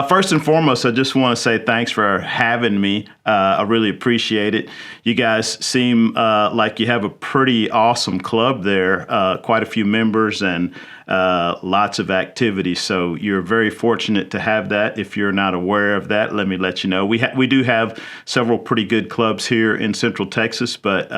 First and foremost, I just want to say thanks for having me. I really appreciate it. You guys seem like you have a pretty awesome club there, quite a few members and lots of activities. So you're very fortunate to have that. If you're not aware of that, let me let you know. We do have several pretty good clubs here in Central Texas, but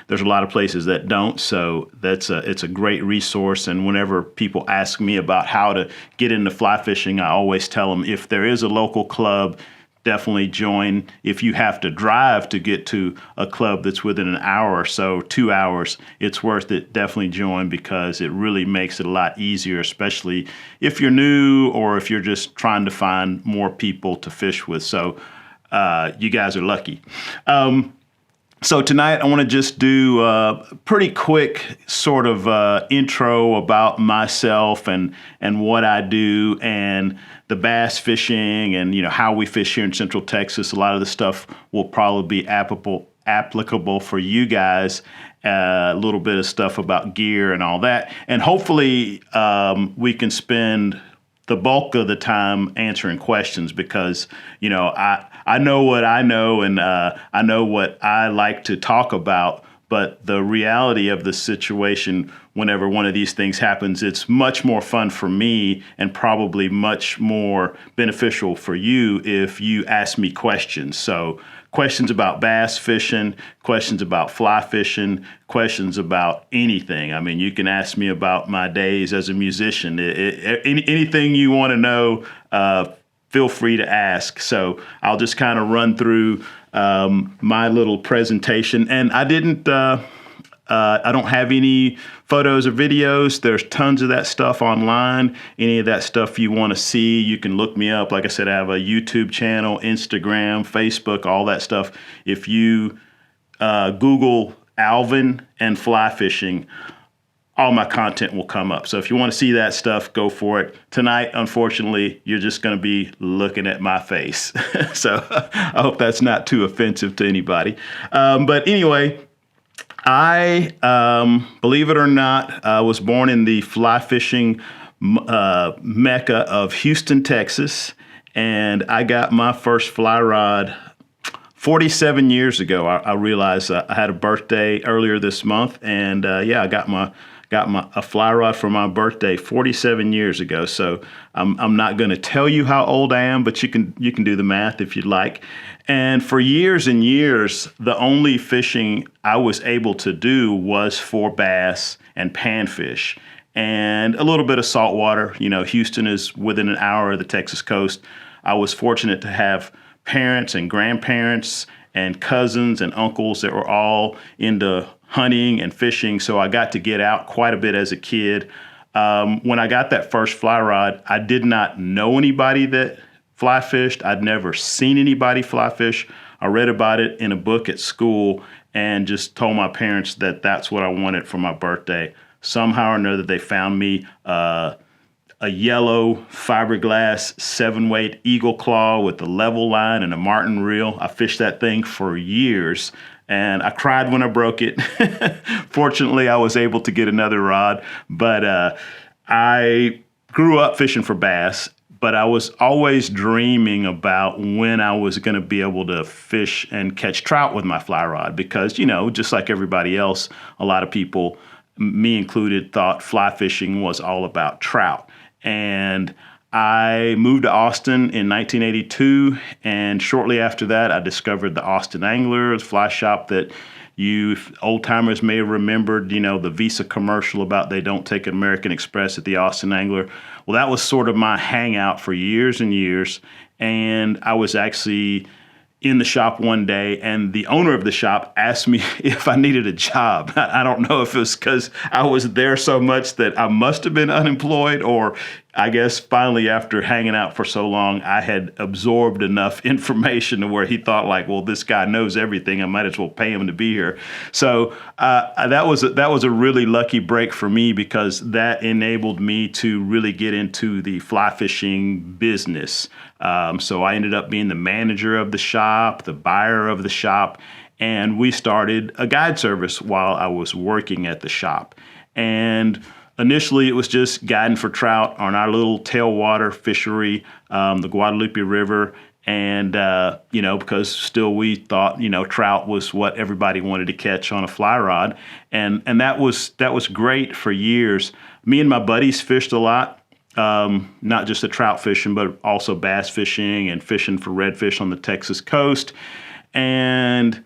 there's a lot of places that don't. So it's a great resource. And whenever people ask me about how to get into fly fishing, I always tell them if there is a local club, definitely join. If you have to drive to get to a club that's within an hour or so, 2 hours, it's worth it. Definitely join because it really makes it a lot easier, especially if you're new or if you're just trying to find more people to fish with. So you guys are lucky. So tonight I want to just do a pretty quick sort of intro about myself and what I do and the bass fishing and how we fish here in Central Texas. A lot of the stuff will probably be applicable for you guys. A little bit of stuff about gear and all that, and hopefully we can spend the bulk of the time answering questions because I know what I know and I know what I like to talk about, but the reality of the situation whenever one of these things happens, it's much more fun for me and probably much more beneficial for you if you ask me questions. So questions about bass fishing, questions about fly fishing, questions about anything. I mean, you can ask me about my days as a musician. Anything you want to know, feel free to ask. So I'll just kind of run through my little presentation. And I don't have any photos or videos. There's tons of that stuff online. Any of that stuff you want to see, you can look me up. Like I said, I have a YouTube channel, Instagram, Facebook, all that stuff. If you Google Alvin and fly fishing, all my content will come up. So if you want to see that stuff, go for it. Tonight, unfortunately, you're just going to be looking at my face. So I hope that's not too offensive to anybody. But anyway, I, believe it or not, was born in the fly fishing mecca of Houston, Texas, and I got my first fly rod 47 years ago. I realized I had a birthday earlier this month, and I got a fly rod for my birthday 47 years ago. So I'm not going to tell you how old I am, but you can do the math if you'd like. And for years and years, the only fishing I was able to do was for bass and panfish and a little bit of saltwater. Houston is within an hour of the Texas coast. I was fortunate to have parents and grandparents and cousins and uncles that were all into hunting and fishing. So I got to get out quite a bit as a kid. When I got that first fly rod, I did not know anybody that fly fished. I'd never seen anybody fly fish. I read about it in a book at school and just told my parents that that's what I wanted for my birthday. Somehow or another, they found me a yellow fiberglass 7-weight Eagle Claw with a level line and a martin reel. I fished that thing for years and I cried when I broke it. Fortunately, I was able to get another rod, but I grew up fishing for bass. But I was always dreaming about when I was going to be able to fish and catch trout with my fly rod because, just like everybody else, a lot of people, me included, thought fly fishing was all about trout. And I moved to Austin in 1982, and shortly after that, I discovered the Austin Angler, the fly shop that you old timers may have remembered, the Visa commercial about they don't take American Express at the Austin Angler. Well, that was sort of my hangout for years and years. And I was actually in the shop one day, and the owner of the shop asked me if I needed a job. I don't know if it was because I was there so much that I must have been unemployed, or I guess finally after hanging out for so long, I had absorbed enough information to where he thought like, well, this guy knows everything. I might as well pay him to be here. So that was a really lucky break for me because that enabled me to really get into the fly fishing business. So I ended up being the manager of the shop, the buyer of the shop, and we started a guide service while I was working at the shop. And initially, it was just guiding for trout on our little tailwater fishery, the Guadalupe River. And, because still we thought, trout was what everybody wanted to catch on a fly rod. And that was great for years. Me and my buddies fished a lot, not just the trout fishing, but also bass fishing and fishing for redfish on the Texas coast. And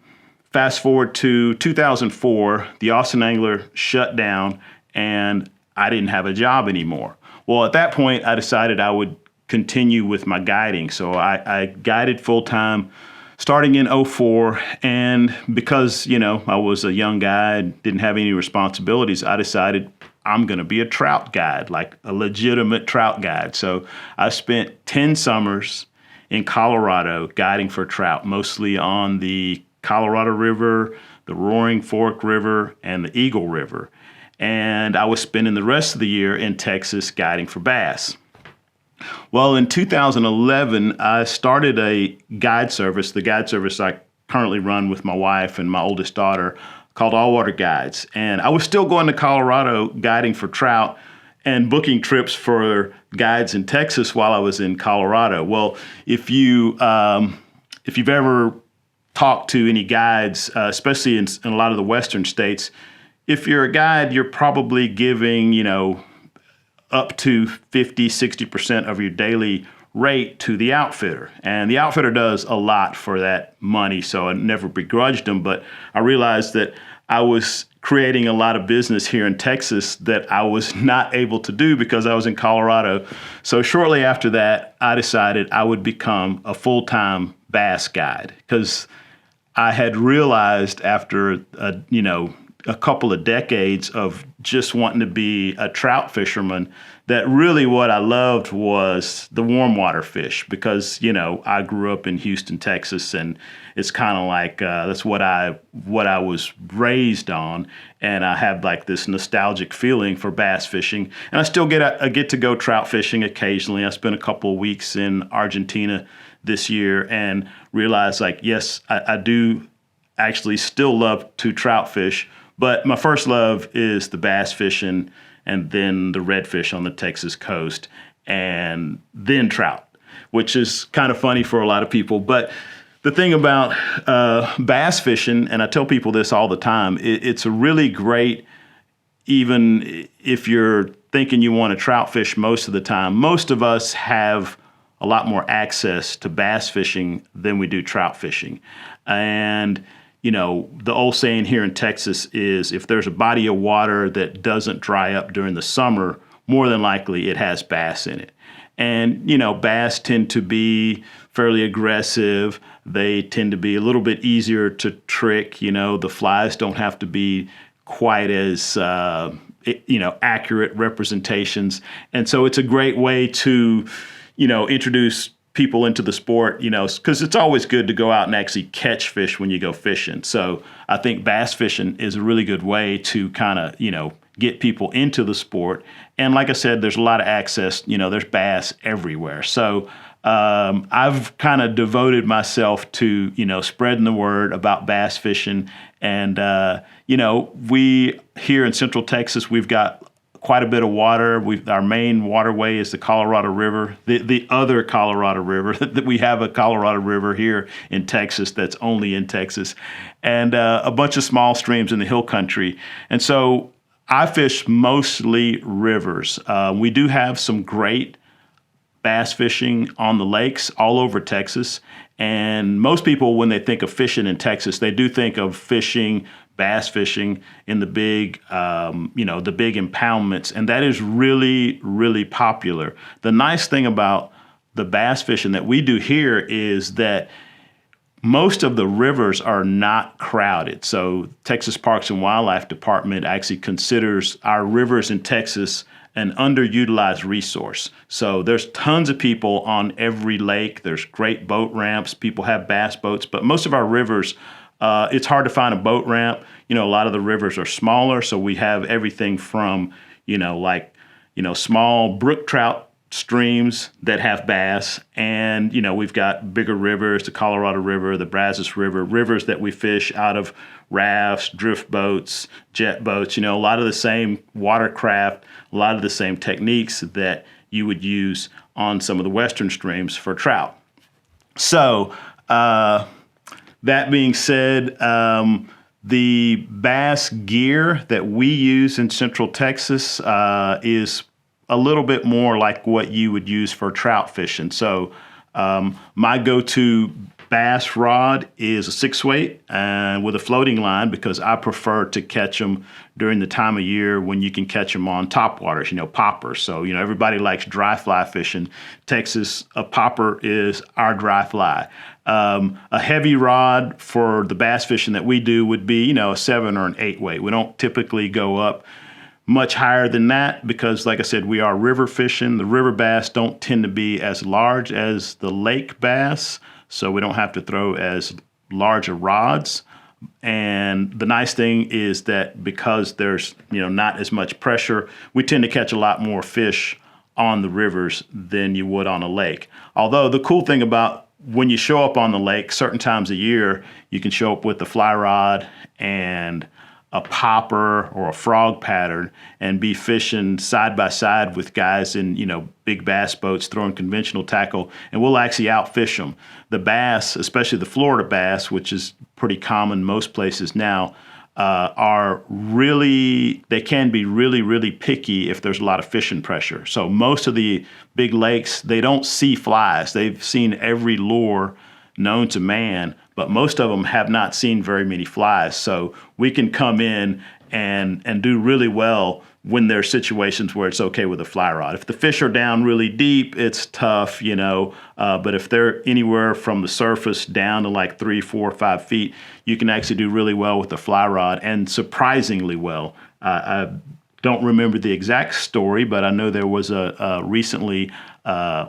fast forward to 2004, the Austin Angler shut down and I didn't have a job anymore. Well, at that point, I decided I would continue with my guiding. So I guided full time starting in '04. And because, I was a young guy, didn't have any responsibilities, I decided I'm going to be a trout guide, like a legitimate trout guide. So I spent 10 summers in Colorado guiding for trout, mostly on the Colorado River, the Roaring Fork River, and the Eagle River. And I was spending the rest of the year in Texas guiding for bass. Well, in 2011, I started a guide service, the guide service I currently run with my wife and my oldest daughter, called All Water Guides. And I was still going to Colorado guiding for trout and booking trips for guides in Texas while I was in Colorado. Well, if you've ever talked to any guides, especially in a lot of the western states, if you're a guide, you're probably giving, up to 50, 60% of your daily rate to the outfitter. And the outfitter does a lot for that money, so I never begrudged them, but I realized that I was creating a lot of business here in Texas that I was not able to do because I was in Colorado. So shortly after that, I decided I would become a full-time bass guide because I had realized after a couple of decades of just wanting to be a trout fisherman that really what I loved was the warm water fish because, I grew up in Houston, Texas, and it's kind of like that's what I was raised on. And I have like this nostalgic feeling for bass fishing. And I still get to go trout fishing occasionally. I spent a couple of weeks in Argentina this year and realized yes, I do actually still love to trout fish. But my first love is the bass fishing and then the redfish on the Texas coast and then trout, which is kind of funny for a lot of people. But the thing about bass fishing, and I tell people this all the time, it's a really great, even if you're thinking you want to trout fish most of the time, most of us have a lot more access to bass fishing than we do trout fishing. And the old saying here in Texas is if there's a body of water that doesn't dry up during the summer, more than likely it has bass in it. And, bass tend to be fairly aggressive. They tend to be a little bit easier to trick. The flies don't have to be quite as, accurate representations. And so it's a great way to, introduce people into the sport, because it's always good to go out and actually catch fish when you go fishing. So I think bass fishing is a really good way to kind of, get people into the sport. And like I said, there's a lot of access, there's bass everywhere. So I've kind of devoted myself to, spreading the word about bass fishing. And, we here in Central Texas, we've got quite a bit of water. Our main waterway is the Colorado River, the other Colorado River. That we have a Colorado River here in Texas that's only in Texas, and a bunch of small streams in the hill country. And so I fish mostly rivers. We do have some great bass fishing on the lakes all over Texas. And most people, when they think of fishing in Texas, they do think of bass fishing in the big, the big impoundments. And that is really, really popular. The nice thing about the bass fishing that we do here is that most of the rivers are not crowded. So Texas Parks and Wildlife Department actually considers our rivers in Texas an underutilized resource. So there's tons of people on every lake. There's great boat ramps. People have bass boats, but most of our rivers, it's hard to find a boat ramp. A lot of the rivers are smaller, so we have everything from, small brook trout streams that have bass, and we've got bigger rivers, the Colorado River, the Brazos River, rivers that we fish out of rafts, drift boats, jet boats, a lot of the same watercraft, a lot of the same techniques that you would use on some of the western streams for trout. So that being said, the bass gear that we use in Central Texas is a little bit more like what you would use for trout fishing. So my go-to bass rod is a 6-weight and with a floating line, because I prefer to catch them during the time of year when you can catch them on topwaters, poppers. So, everybody likes dry fly fishing. Texas, a popper is our dry fly. A heavy rod for the bass fishing that we do would be, a 7 or an 8-weight. We don't typically go up much higher than that because, like I said, we are river fishing. The river bass don't tend to be as large as the lake bass, so we don't have to throw as large rods. And the nice thing is that because there's not as much pressure, we tend to catch a lot more fish on the rivers than you would on a lake. Although the cool thing about when you show up on the lake, certain times a year, you can show up with a fly rod and a popper or a frog pattern and be fishing side by side with guys in, big bass boats throwing conventional tackle, and we'll actually outfish them. The bass, especially the Florida bass, which is pretty common most places now, they can be really, really picky if there's a lot of fishing pressure. So most of the big lakes, they don't see flies. They've seen every lure known to man, but most of them have not seen very many flies. So we can come in and do really well when there's situations where it's okay with a fly rod. If the fish are down really deep, it's tough, but if they're anywhere from the surface down to like 3, 4, 5 feet, you can actually do really well with the fly rod, and surprisingly well. I don't remember the exact story, but I know there was a recently,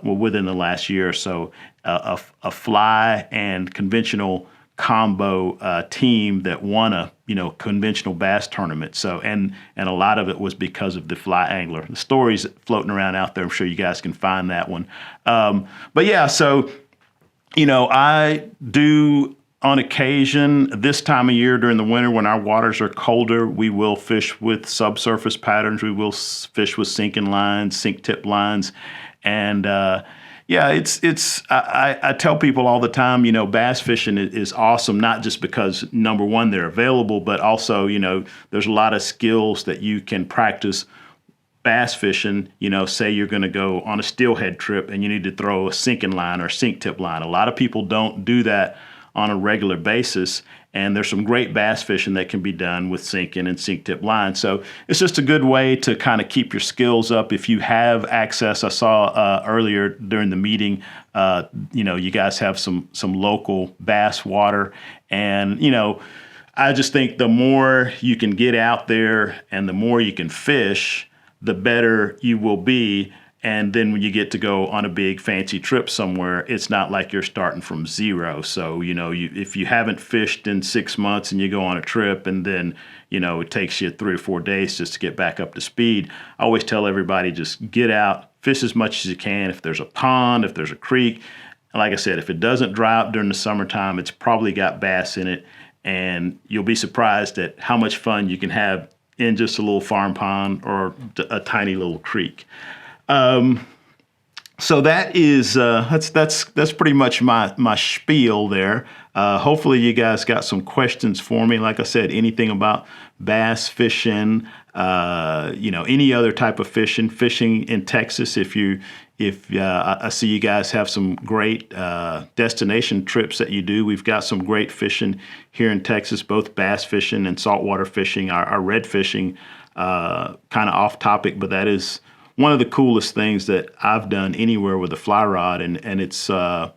within the last year or so, a fly and conventional combo team that won a conventional bass tournament. So and a lot of it was because of the fly angler. The story's floating around out there. I'm sure you guys can find that one. But yeah, so I do on occasion this time of year during the winter when our waters are colder, we will fish with subsurface patterns. We will fish with sinking lines, sink tip lines, and I tell people all the time, bass fishing is awesome, not just because, number one, they're available, but also, there's a lot of skills that you can practice bass fishing. Say you're going to go on a steelhead trip and you need to throw a sinking line or sink tip line. A lot of people don't do that on a regular basis, and there's some great bass fishing that can be done with sinking and sink tip lines. So it's just a good way to kind of keep your skills up. If you have access, I saw earlier during the meeting, you guys have some local bass water, and I just think the more you can get out there and the more you can fish, the better you will be. And then when you get to go on a big fancy trip somewhere, it's not like you're starting from zero. So, if you haven't fished in 6 months and you go on a trip and then, it takes you 3 or 4 days just to get back up to speed, I always tell everybody just get out, fish as much as you can. If there's a pond, if there's a creek, like I said, if it doesn't dry up during the summertime, it's probably got bass in it. And you'll be surprised at how much fun you can have in just a little farm pond or a tiny little creek. So that is that's pretty much my spiel there. Hopefully you guys got some questions for me. Like I said, anything about bass fishing, any other type of fishing in Texas. I see you guys have some great destination trips that you do. We've got some great fishing here in Texas, both bass fishing and saltwater fishing. Our red fishing, kind of off topic, but that is one of the coolest things that I've done anywhere with a fly rod, and it's it's a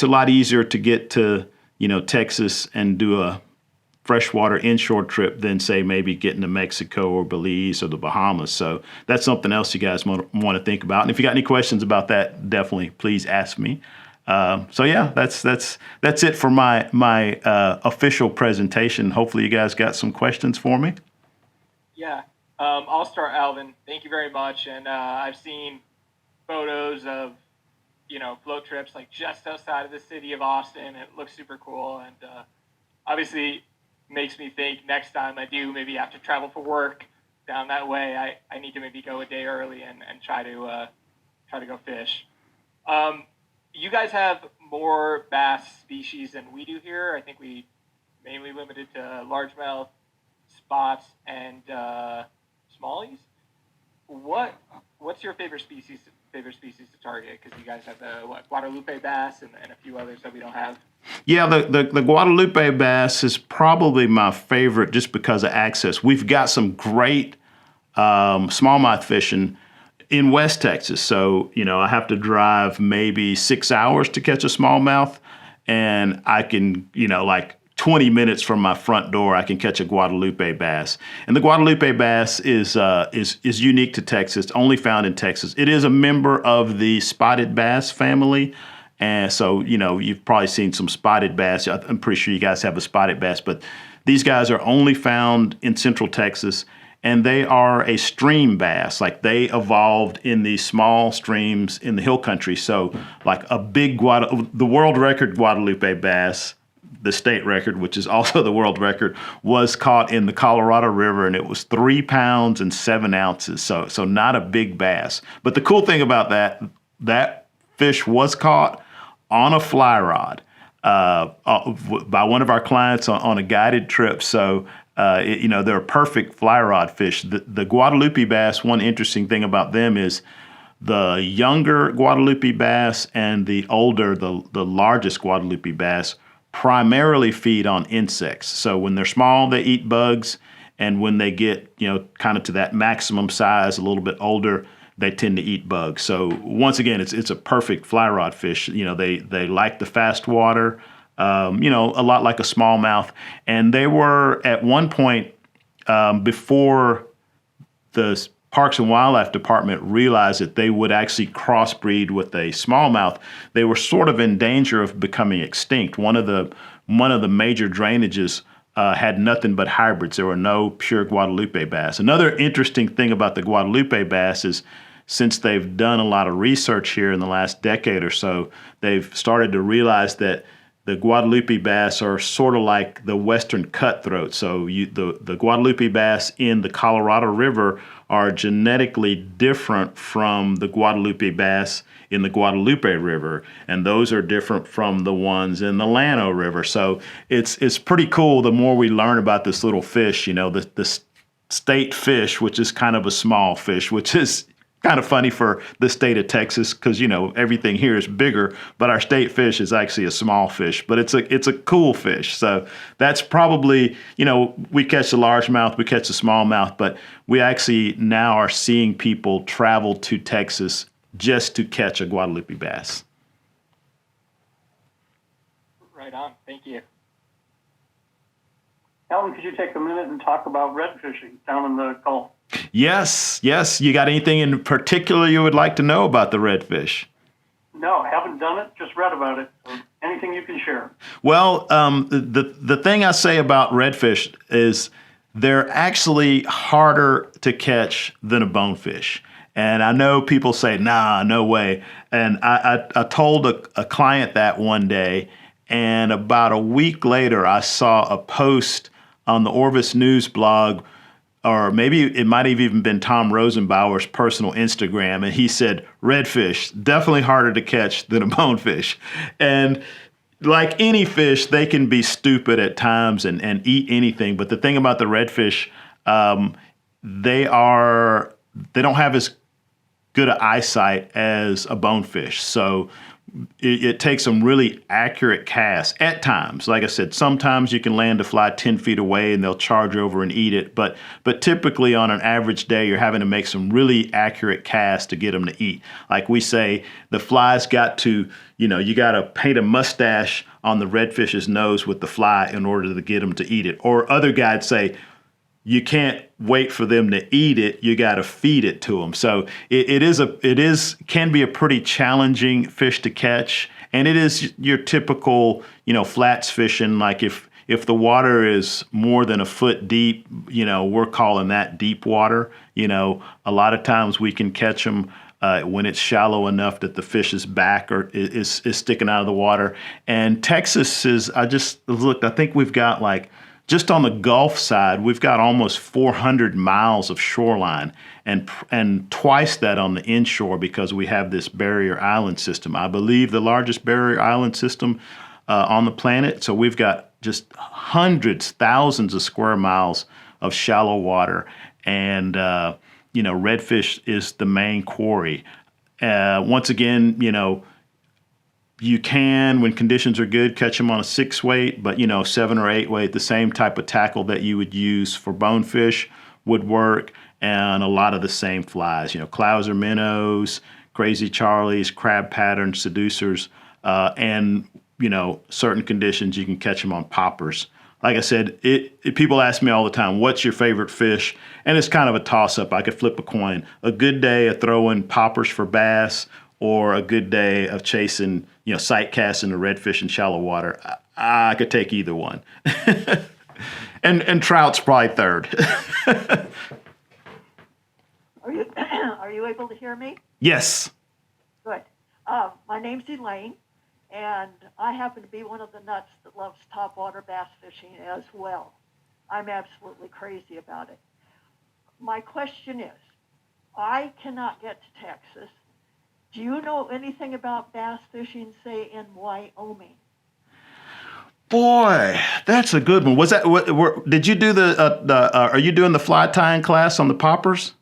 lot easier to get to Texas and do a freshwater inshore trip than say maybe getting to Mexico or Belize or the Bahamas. So that's something else you guys want to think about. And if you got any questions about that, definitely please ask me. So yeah, that's it for my official presentation. Hopefully you guys got some questions for me. Yeah. I'll start, Alvin. Thank you very much. And I've seen photos of, float trips like just outside of the city of Austin. It looks super cool, and obviously makes me think next time I do maybe have to travel for work down that way, I need to maybe go a day early and try to go fish. You guys have more bass species than we do here. I think we mainly limited to largemouth, spots, and smallies. What's your favorite species to target? Because you guys have the Guadalupe bass and a few others that we don't have. Yeah, the Guadalupe bass is probably my favorite just because of access. We've got some great smallmouth fishing in West Texas. So, I have to drive maybe 6 hours to catch a smallmouth, and I can, like 20 minutes from my front door, I can catch a Guadalupe bass. And the Guadalupe bass is unique to Texas, only found in Texas. It is a member of the spotted bass family. And so, you've probably seen some spotted bass. I'm pretty sure you guys have a spotted bass, but these guys are only found in Central Texas, and they are a stream bass. Like, they evolved in these small streams in the hill country. So like a big the world record Guadalupe bass, the state record, which is also the world record, was caught in the Colorado River, and it was 3 pounds and 7 ounces. So not a big bass. But the cool thing about that fish was caught on a fly rod by one of our clients on a guided trip. So they're a perfect fly rod fish. The Guadalupe bass, one interesting thing about them is the younger Guadalupe bass and the older, the largest Guadalupe bass primarily feed on insects. So when they're small, they eat bugs, and when they get, kind of to that maximum size, a little bit older, they tend to eat bugs. So once again, it's a perfect fly rod fish. They like the fast water, a lot like a smallmouth. And they were at one point, before the Parks and Wildlife Department realized that they would actually crossbreed with a smallmouth, they were sort of in danger of becoming extinct. One of the major drainages had nothing but hybrids. There were no pure Guadalupe bass. Another interesting thing about the Guadalupe bass is, since they've done a lot of research here in the last decade or so, they've started to realize that the Guadalupe bass are sort of like the western cutthroat. So the Guadalupe bass in the Colorado River are genetically different from the Guadalupe bass in the Guadalupe River, and those are different from the ones in the Llano River. So it's pretty cool the more we learn about this little fish, the state fish, which is kind of a small fish, which is kind of funny for the state of Texas because, everything here is bigger, but our state fish is actually a small fish, but it's a cool fish. So that's probably, we catch the largemouth, we catch the smallmouth, but we actually now are seeing people travel to Texas just to catch a Guadalupe bass. Right on. Thank you. Alvin, could you take a minute and talk about red fishing down in the Gulf? Yes. You got anything in particular you would like to know about the redfish? No, haven't done it, just read about it. Anything you can share? Well, the thing I say about redfish is they're actually harder to catch than a bonefish. And I know people say, nah, no way. And I told a client that one day, and about a week later, I saw a post on the Orvis News blog, or maybe it might have even been Tom Rosenbauer's personal Instagram, and he said, redfish, definitely harder to catch than a bonefish. And like any fish, they can be stupid at times and eat anything. But the thing about the redfish, they don't have as good an eyesight as a bonefish. So it takes some really accurate casts at times. Like I said, sometimes you can land a fly 10 feet away and they'll charge over and eat it. But typically on an average day, you're having to make some really accurate casts to get them to eat. Like we say, the fly's got to, you got to paint a mustache on the redfish's nose with the fly in order to get them to eat it. Or other guys say, you can't wait for them to eat it. You got to feed it to them. So it can be a pretty challenging fish to catch, and it is your typical, flats fishing. Like if the water is more than a foot deep, we're calling that deep water. A lot of times we can catch them when it's shallow enough that the fish's back is sticking out of the water. And Texas is, I just looked, I think we've got like, just on the Gulf side, we've got almost 400 miles of shoreline and twice that on the inshore because we have this barrier island system. I believe the largest barrier island system on the planet. So we've got just hundreds, thousands of square miles of shallow water. And, redfish is the main quarry. Once again, you can, when conditions are good, catch them on a 6 weight, but 7 or 8 weight, the same type of tackle that you would use for bonefish would work, and a lot of the same flies, clouser minnows, crazy charlies, crab patterns, seducers, and certain conditions you can catch them on poppers. Like I said, people ask me all the time, what's your favorite fish? And it's kind of a toss-up. I could flip a coin. A good day of throwing poppers for bass, or a good day of chasing, sight casting the redfish in shallow water. I could take either one. and trout's probably third. Are you able to hear me? Yes. Good. My name's Elaine, and I happen to be one of the nuts that loves topwater bass fishing as well. I'm absolutely crazy about it. My question is, I cannot get to Texas. Do you know anything about bass fishing, say, in Wyoming? Boy, that's a good one. Was that? Did you do are you doing the fly tying class on the poppers?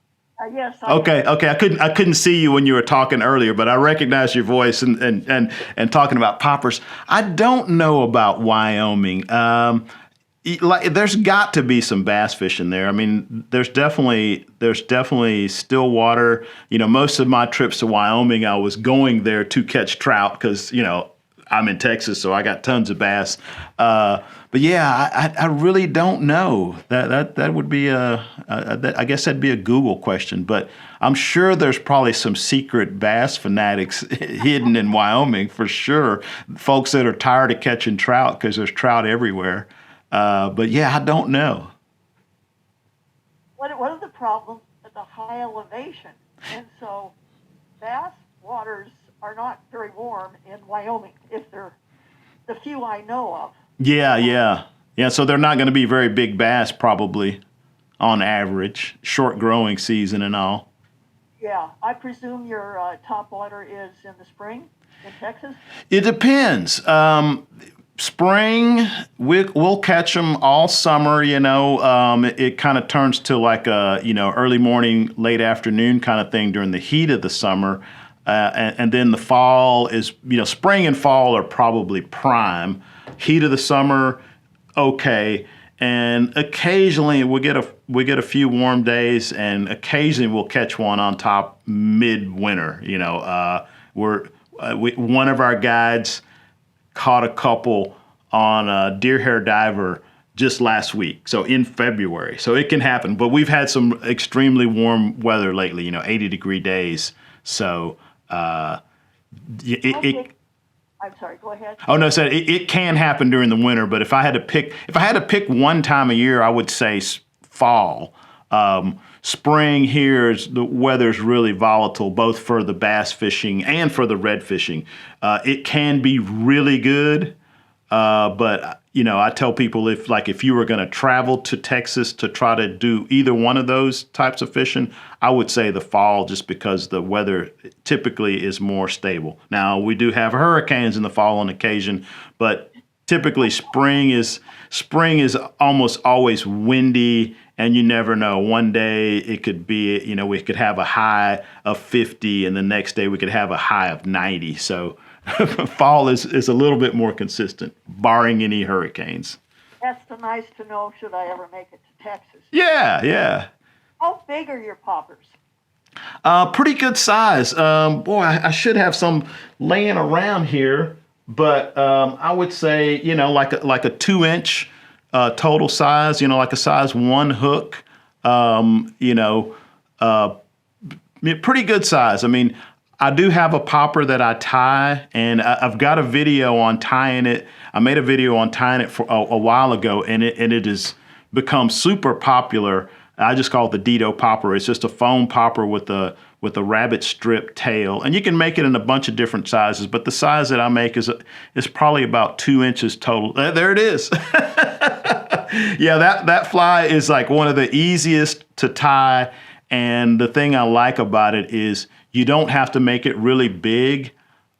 Yes. Okay. I couldn't see you when you were talking earlier, but I recognized your voice and talking about poppers. I don't know about Wyoming. There's got to be some bass fishing there. I mean, there's definitely still water. Most of my trips to Wyoming, I was going there to catch trout because I'm in Texas, so I got tons of bass. But yeah, I really don't know. That would be I guess that'd be a Google question. But I'm sure there's probably some secret bass fanatics hidden in Wyoming for sure. Folks that are tired of catching trout because there's trout everywhere. But yeah, I don't know. What are the problems at the high elevation? And so bass waters are not very warm in Wyoming, if they're the few I know of. Yeah. So they're not going to be very big bass probably on average, short growing season and all. Yeah, I presume your topwater is in the spring in Texas? It depends. Spring, we'll catch them all summer, it kind of turns to like a, early morning, late afternoon kind of thing during the heat of the summer. And then the fall is, spring and fall are probably prime. Heat of the summer, okay. And occasionally we get a few warm days, and occasionally we'll catch one on top midwinter. One of our guides caught a couple on a deer hair diver just last week, so in February. So it can happen, but we've had some extremely warm weather lately, 80-degree days. So I'm sorry, go ahead. Oh no, so it can happen during the winter, but if I had to pick one time a year, I would say fall. Spring here, the weather's really volatile, both for the bass fishing and for the red fishing. It can be really good, but I tell people if you were going to travel to Texas to try to do either one of those types of fishing, I would say the fall, just because the weather typically is more stable. Now, we do have hurricanes in the fall on occasion, but typically spring is almost always windy, and you never know. One day it could be, we could have a high of 50, and the next day we could have a high of 90. So fall is a little bit more consistent, barring any hurricanes. That's nice to know should I ever make it to Texas. Yeah. How big are your poppers? Pretty good size. Boy, I should have some laying around here, but I would say, like a 2-inch total size, like a size 1 hook, pretty good size. I mean, I do have a popper that I tie, and I've got a video on tying it. I made a video on tying it for a while ago, and it has become super popular. I just call it the Dedeaux popper. It's just a foam popper with a with a rabbit strip tail. And you can make it in a bunch of different sizes, but the size that I make is probably about 2 inches total. There it is. Yeah, that fly is like one of the easiest to tie. And the thing I like about it is you don't have to make it really big,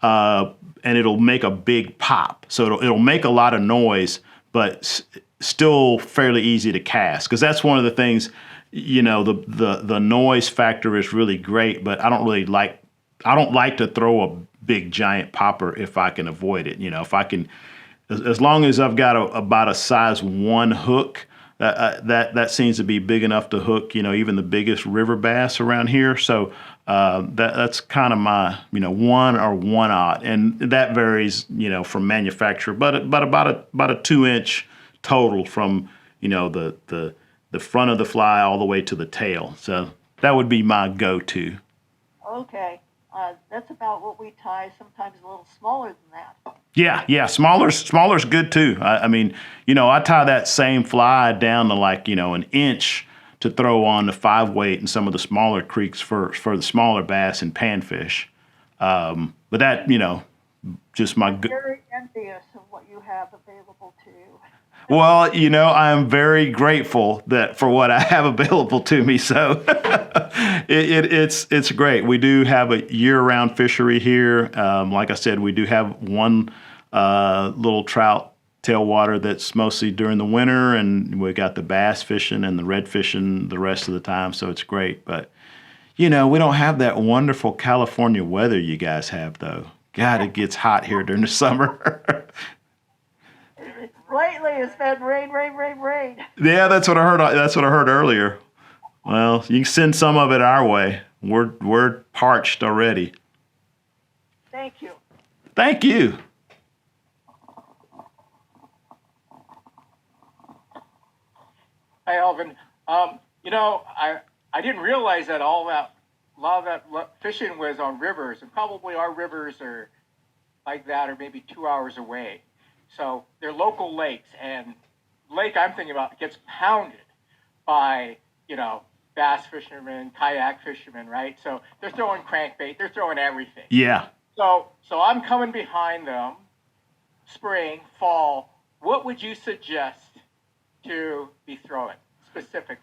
and it'll make a big pop. So it'll make a lot of noise, but still fairly easy to cast. Because that's one of the things, the noise factor is really great, but I don't like to throw a big giant popper if I can avoid it. If I can, as long as I've got about a size 1 hook, that seems to be big enough to hook, even the biggest river bass around here. So that's kind of my, 1 or 1/0, and that varies, from manufacturer, but about a 2-inch total from, the front of the fly all the way to the tail. So that would be my go-to. Okay. That's about what we tie, sometimes a little smaller than that. Yeah, smaller's good too. I mean, I tie that same fly down to like, an inch to throw on the 5-weight in some of the smaller creeks for the smaller bass and panfish. But that, just my I'm very envious of what you have available to you. Well, I am very grateful for what I have available to me. So it's great. We do have a year-round fishery here. Like I said, we do have one little trout tailwater that's mostly during the winter, and we got the bass fishing and the red fishing the rest of the time. So it's great. But we don't have that wonderful California weather you guys have, though. God, it gets hot here during the summer. Lately, it's been rain. Yeah, that's what I heard. That's what I heard earlier. Well, you can send some of it our way. We're parched already. Thank you. Thank you. Hi, Alvin. I didn't realize that a lot of that fishing was on rivers, and probably our rivers are like that, or maybe 2 hours away. So they're local lakes, and the lake I'm thinking about gets pounded by, bass fishermen, kayak fishermen, right? So they're throwing crankbait, they're throwing everything. Yeah. So I'm coming behind them, spring, fall. What would you suggest to be throwing specifically?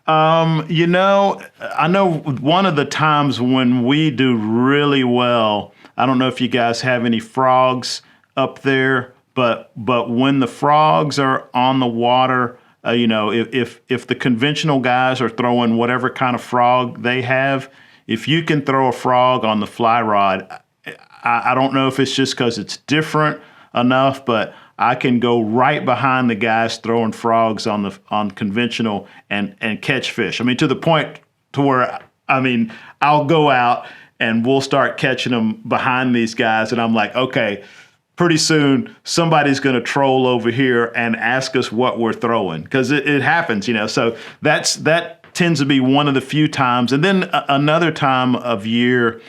I know one of the times when we do really well, I don't know if you guys have any frogs up there, but when the frogs are on the water, if the conventional guys are throwing whatever kind of frog they have, if you can throw a frog on the fly rod, I don't know if it's just because it's different enough, but I can go right behind the guys throwing frogs on conventional and catch fish. I mean, to the point to where, I'll go out and we'll start catching them behind these guys, and I'm like, okay, pretty soon somebody's going to troll over here and ask us what we're throwing, because it happens, So that tends to be one of the few times. And then another time of year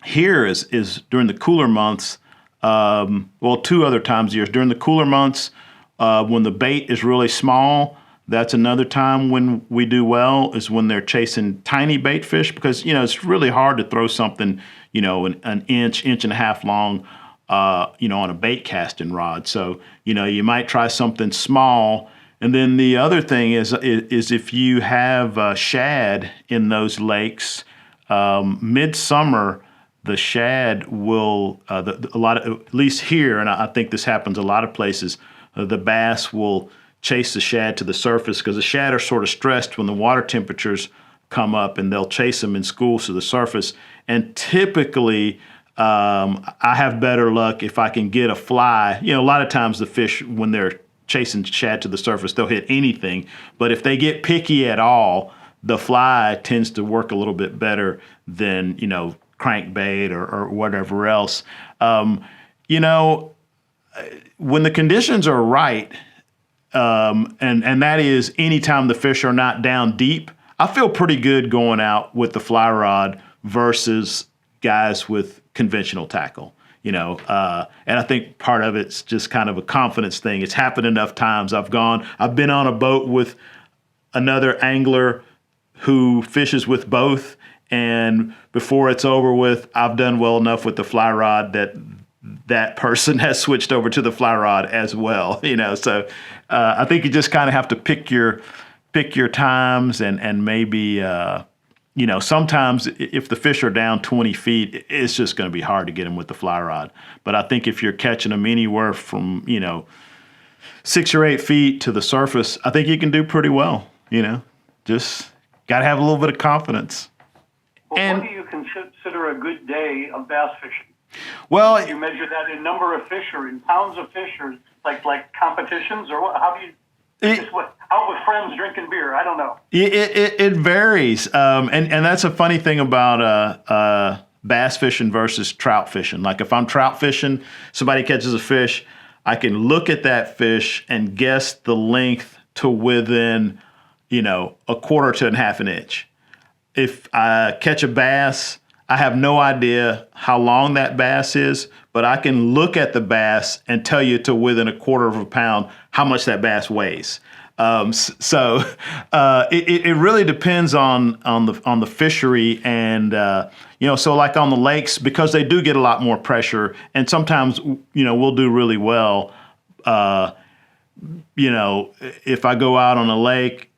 here is during the cooler months. 2 other times a year. During the cooler months, when the bait is really small, that's another time when we do well, is when they're chasing tiny bait fish, because, it's really hard to throw something, an inch and a half long, on a bait casting rod. So, you might try something small. And then the other thing is if you have shad in those lakes, midsummer, the shad will, a lot of, at least here, and I think this happens a lot of places, the bass will chase the shad to the surface, because the shad are sort of stressed when the water temperatures come up, and they'll chase them in schools to the surface. And typically, I have better luck if I can get a fly. A lot of times the fish, when they're chasing shad to the surface, they'll hit anything. But if they get picky at all, the fly tends to work a little bit better than, crankbait or whatever else. When the conditions are right, and that is anytime the fish are not down deep, I feel pretty good going out with the fly rod versus guys with conventional tackle. And I think part of it's just kind of a confidence thing. It's happened enough times. I've been on a boat with another angler who fishes with both, and before it's over with, I've done well enough with the fly rod that that person has switched over to the fly rod as well. So I think you just kind of have to pick your times and maybe. Sometimes if the fish are down 20 feet, it's just going to be hard to get them with the fly rod. But I think if you're catching them anywhere from, 6 or 8 feet to the surface, I think you can do pretty well, Just got to have a little bit of confidence. Well, what do you consider a good day of bass fishing? Well, You measure that in number of fish or in pounds of fish or like competitions or what? How do you out with friends drinking beer? I don't know. It varies, and that's a funny thing about bass fishing versus trout fishing. Like if I'm trout fishing, somebody catches a fish, I can look at that fish and guess the length to within, a quarter to a half an inch. If I catch a bass, I have no idea how long that bass is, but I can look at the bass and tell you to within a quarter of a pound how much that bass weighs. So it really depends on the fishery, and so like on the lakes, because they do get a lot more pressure, and sometimes we'll do really well. If I go out on a lake,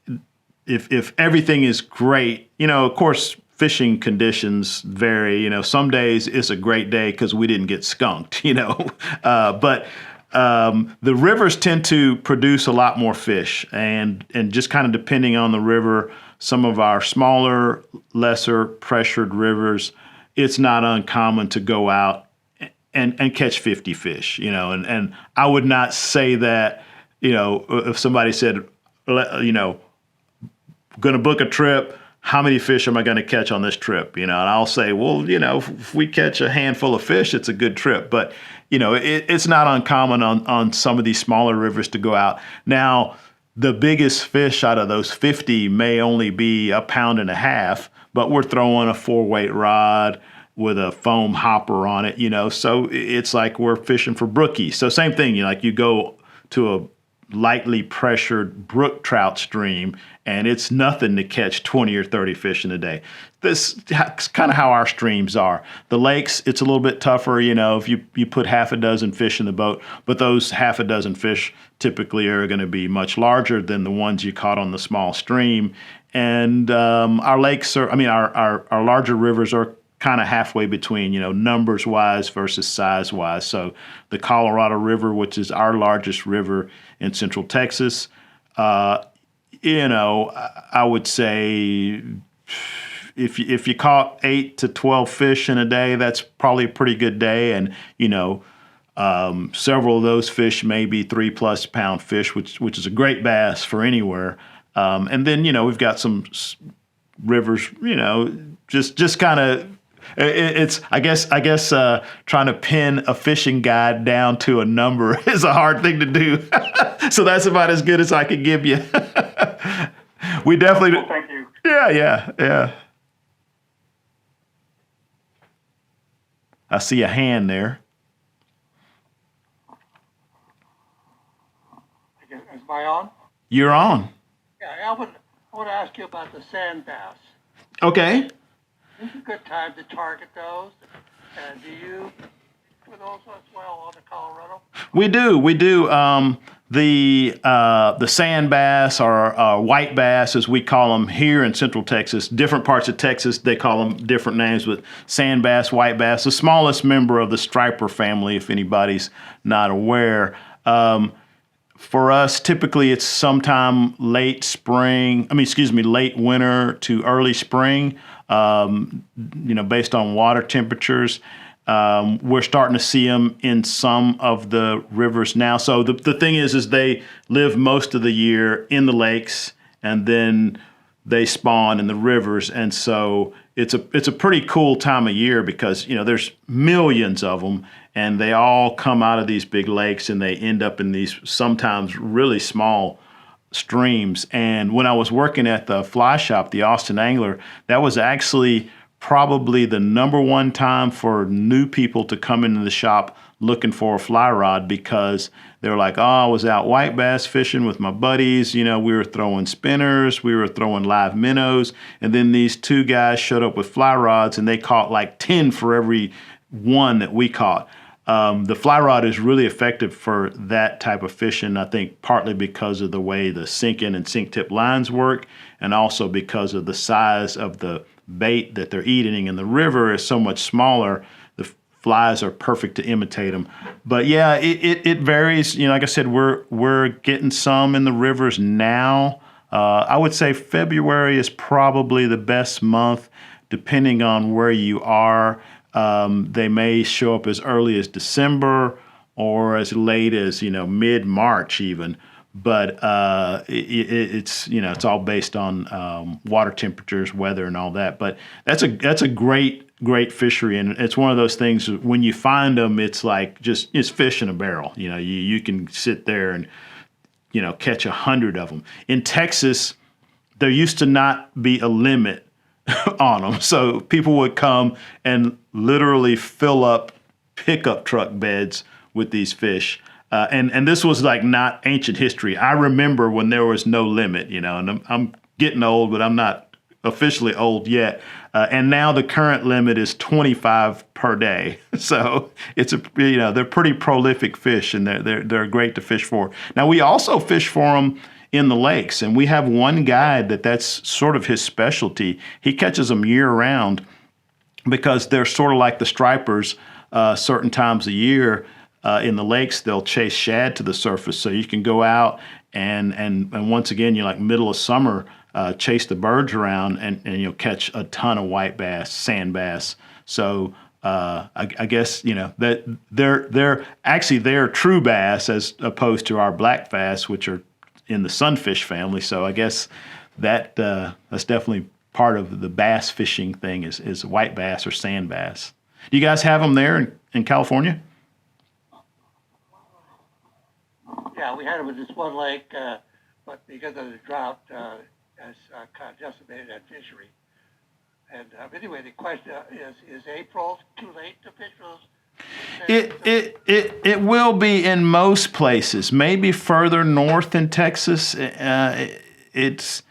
if everything is great, of course. Fishing conditions vary. Some days it's a great day because we didn't get skunked. But the rivers tend to produce a lot more fish, and just kind of depending on the river, some of our smaller, lesser pressured rivers, it's not uncommon to go out and catch 50 fish. And I would not say that. If somebody said, going to book a trip. How many fish am I going to catch on this trip? And I'll say, well, if we catch a handful of fish, it's a good trip. But, it's not uncommon on some of these smaller rivers to go out. Now, the biggest fish out of those 50 may only be 1.5 pounds, but we're throwing a 4-weight rod with a foam hopper on it, so it's like we're fishing for brookies. So same thing, you go to a lightly pressured brook trout stream, and it's nothing to catch 20 or 30 fish in a day. This is kind of how our streams are. The lakes, it's a little bit tougher, if you put half a dozen fish in the boat, but those half a dozen fish typically are going to be much larger than the ones you caught on the small stream. And our lakes our larger rivers are kind of halfway between, numbers wise versus size wise. So the Colorado River, which is our largest river in Central Texas, I would say if you caught 8 to 12 fish in a day, that's probably a pretty good day. And, several of those fish may be 3+ pound fish, which is a great bass for anywhere. And then, we've got some rivers, just kind of, it's I guess trying to pin a fishing guide down to a number is a hard thing to do. So that's about as good as I could give you. We definitely. Well, thank you. Yeah. I see a hand there. Is my on? You're on. Yeah, Alvin, I want to ask you about the sand bass. Okay. This is a good time to target those. And do you for those as well on the Colorado? We do. The sand bass or white bass, as we call them here in Central Texas. Different parts of Texas, they call them different names, but sand bass, white bass, the smallest member of the striper family, if anybody's not aware. For us, typically it's sometime late winter to early spring, based on water temperatures. We're starting to see them in some of the rivers now. So the thing is they live most of the year in the lakes, and then they spawn in the rivers. And so it's a pretty cool time of year because, there's millions of them, and they all come out of these big lakes, and they end up in these sometimes really small streams. And when I was working at the fly shop, the Austin Angler, that was actually probably the number one time for new people to come into the shop looking for a fly rod because they were like, oh, I was out white bass fishing with my buddies. You know, we were throwing spinners, we were throwing live minnows, and then these two guys showed up with fly rods and they caught like 10 for every one that we caught. The fly rod is really effective for that type of fishing, I think partly because of the way the sink in and sink tip lines work, and also because of the size of the bait that they're eating in the river is so much smaller. The flies are perfect to imitate them. But yeah, it varies. You know, like I said, we're getting some in the rivers now. I would say February is probably the best month, depending on where you are. They may show up as early as December or as late as, you know, mid-March even. But it's, you know, it's all based on water temperatures, weather, and all that. But that's a great fishery, and it's one of those things when you find them, it's like it's fish in a barrel. You know, you can sit there and, you know, catch 100 of them. In Texas, there used to not be a limit on them, so people would come and literally fill up pickup truck beds with these fish. And this was like not ancient history. I remember when there was no limit, you know, and I'm getting old, but I'm not officially old yet. And now the current limit is 25 per day. So it's they're pretty prolific fish, and they're great to fish for. Now we also fish for them in the lakes, and we have one guide that's sort of his specialty. He catches them year round because they're sort of like the stripers. Certain times a year in the lakes, they'll chase shad to the surface. So you can go out and once again, you're like middle of summer, chase the birds around and you'll catch a ton of white bass, sand bass. So I guess, you know, that they're true bass as opposed to our black bass, which are in the sunfish family. So I guess that's definitely part of the bass fishing thing is white bass or sand bass. Do you guys have them there in California? Yeah, we had it with this one lake, but because of the drought, has kind of decimated that fishery. And anyway, the question is April too late to fish those? It will be in most places. Maybe further north in Texas, it's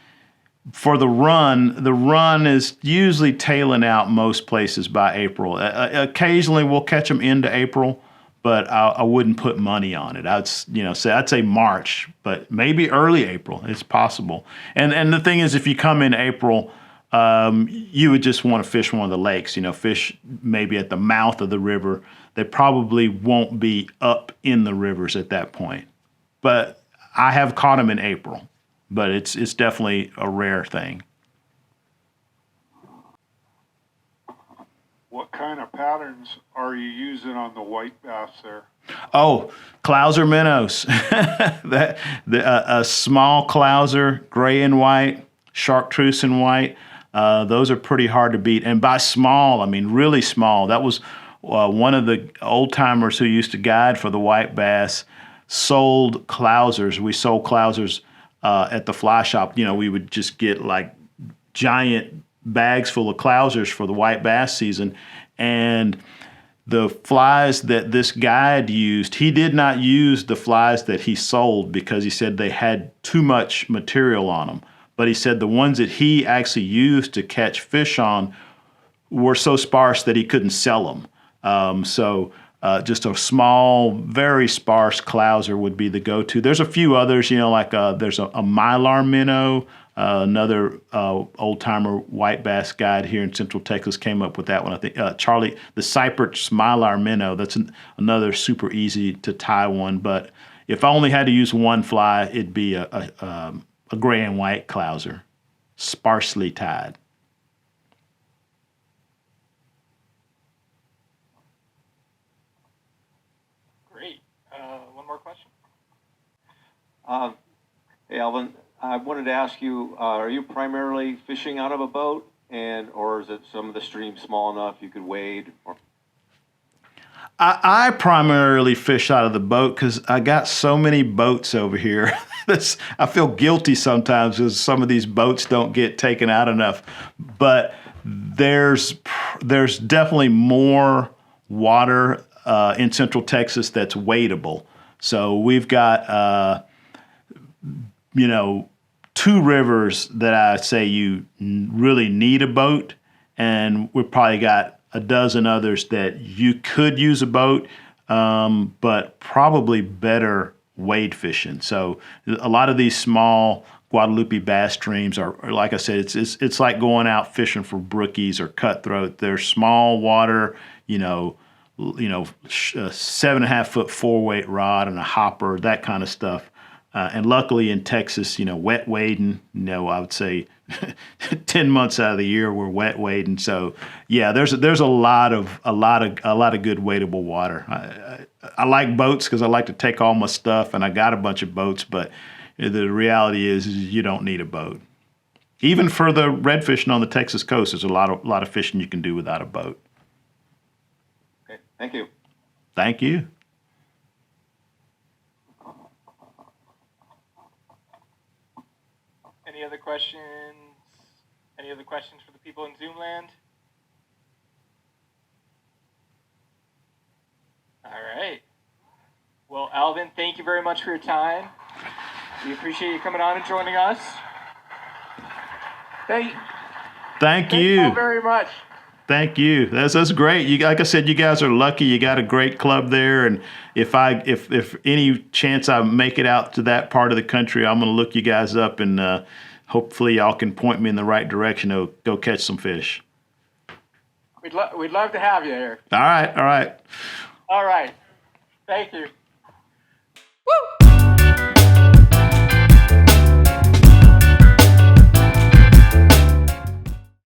for the run. The run is usually tailing out most places by April. Occasionally, we'll catch them into April, but I wouldn't put money on it. I'd say March, but maybe early April. It's possible. And the thing is, if you come in April, you would just want to fish one of the lakes. You know, fish maybe at the mouth of the river. They probably won't be up in the rivers at that point. But I have caught them in April, but it's definitely a rare thing. What kind of patterns are you using on the white bass there? Oh, clouser minnows. A small clouser, gray and white, chartreuse and white. Those are pretty hard to beat. And by small, I mean really small. That was one of the old timers who used to guide for the white bass sold clousers. We sold clousers at the fly shop. You know, we would just get like giant bags full of clousers for the white bass season. And the flies that this guide used, he did not use the flies that he sold because he said they had too much material on them. But he said the ones that he actually used to catch fish on were so sparse that he couldn't sell them. So just a small, very sparse clouser would be the go-to. There's a few others, you know, like there's a mylar minnow. Another old-timer white bass guide here in Central Texas came up with that one. I think Charlie, the Cypress mylar minnow, that's another super easy to tie one. But if I only had to use one fly, it'd be a gray and white clouser, sparsely tied. Great. One more question. Hey, Alvin, I wanted to ask you, are you primarily fishing out of a boat, or is it some of the streams small enough you could wade? I primarily fish out of the boat because I got so many boats over here. I feel guilty sometimes because some of these boats don't get taken out enough. But there's definitely more water in Central Texas that's wadeable. So we've got, you know, 2 rivers that I say you really need a boat, and we've probably got a dozen others that you could use a boat, but probably better wade fishing. So a lot of these small Guadalupe bass streams are like I said, it's like going out fishing for brookies or cutthroat. They're small water, you know, 7.5 foot 4-weight rod and a hopper, that kind of stuff. And luckily in Texas, you know, wet wading, you know, I would say 10 months out of the year we're wet wading. So yeah, there's a lot of good wadable water. I like boats because I like to take all my stuff, and I got a bunch of boats, but the reality is you don't need a boat. Even for the red fishing on the Texas coast, there's a lot of fishing you can do without a boat. Okay, thank you. Thank you. Any other questions? Any other questions for the people in Zoom land? All right. Well, Alvin, thank you very much for your time. We appreciate you coming on and joining us. Thank Thank you. you all very much. Thank you. That's great. You, like I said, you guys are lucky. You got a great club there, and if any chance I make it out to that part of the country, I'm going to look you guys up, and hopefully y'all can point me in the right direction to go catch some fish. We'd love to have you here. All right. All right. Thank you.